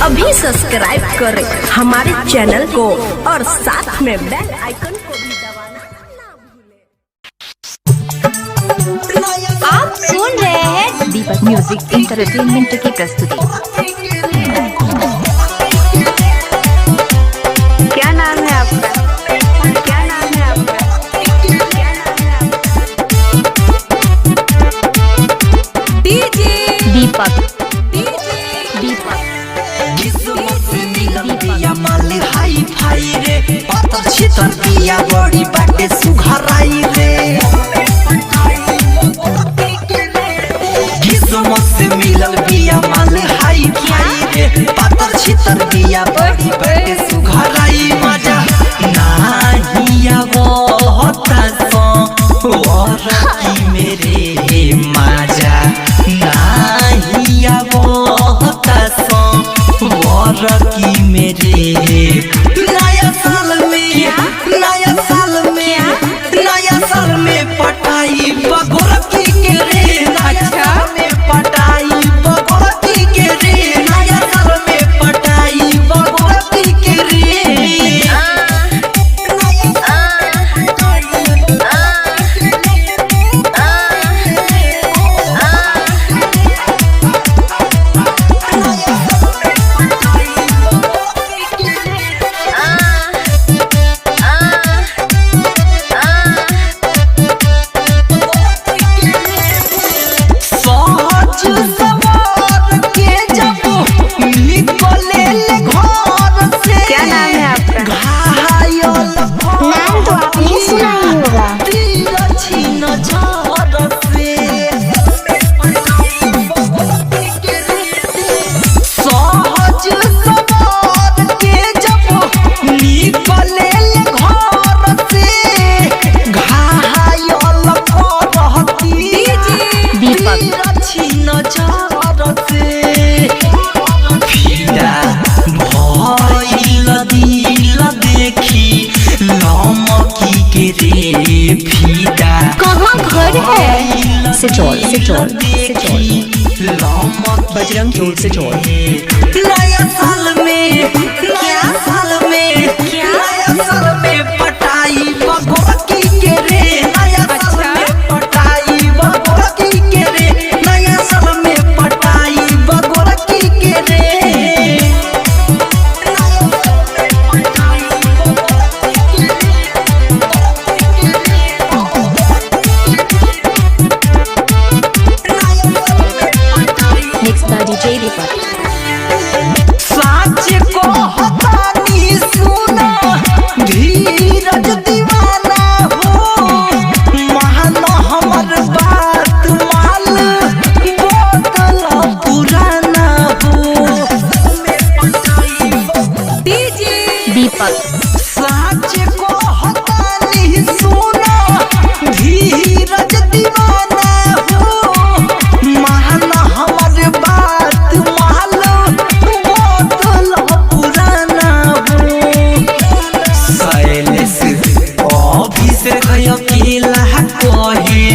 अभी सब्सक्राइब करें हमारे चैनल को और साथ में बेल आइकन को भी दबाना ना भूलें। आप सुन रहे हैं दीपक म्यूजिक एंटरटेनमेंट की प्रस्तुति। क्या नाम है आपका? क्या नाम है आपका? क्या नाम है आपका? डीजे दीपक हाई फाई रे पत्थर छितर पिया बड़ी बाटे सुघराई रे किस्मत से मिलल बिया माल हाई फाई रे पत्थर छितर पिया बड़ी बाटे सुघराई मजा नहीं आवो होता सो और की मेरे मजा नहीं आवो होता सो और की मेरे नया साल में पटाई बगोरकी के रे अच्छा में पटाई बगोरकी के रे नया साल में पटाई बगोरकी के रे क्या नाम है आपका? नाम तो आपने सुना ही होगा। कहाँ घर है? सिचौल बजरंग चौल सिचौल। नया साल में नया साल में पटाई बगोरकी के रे नया साल में पटाई बगोरकी के रे नया साल में पटाई बगोरकी के रे मिक्स बाय डीजे दीपक। साँच को हतानी सुना धीरज दीवाना हो मानो हमर बात माल बोतल पुराना हो डीजे दीपक। साँच को हतानी सुना धीरज दीवाना हो मानो हमर बात माल बोतल पुराना हो शैलेश अभिषेक अकेला कहे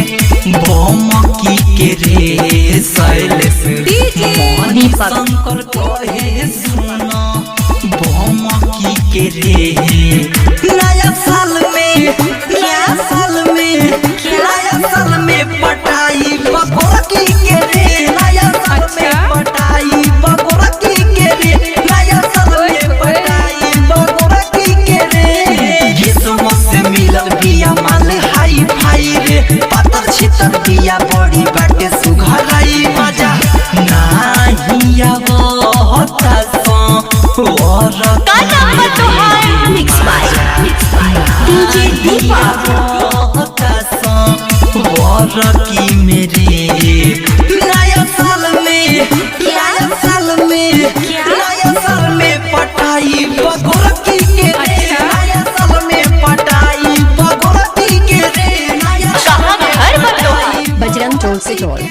बमकी के रे शैलेश दीपक। शंकर कहे सुना बमकी के रे नया साल में पटाई बगोरकी के रे नया साल में पटाई बगोरकी के रे नया साल में पटाई बगोरकी के रे किस्मत से मिलल बिया माल हाई फाई रे पत्थर छितर बिया बड़ी बाटे सुघराई मजा नहीं आवो होता सो और मिक्स बाय डीजे दीपक। और की मेरे नया साल में पटाई बगोरकी के रे नया साल में पटाई बगोरकी के रे नया बजरंग चौल सिचौल।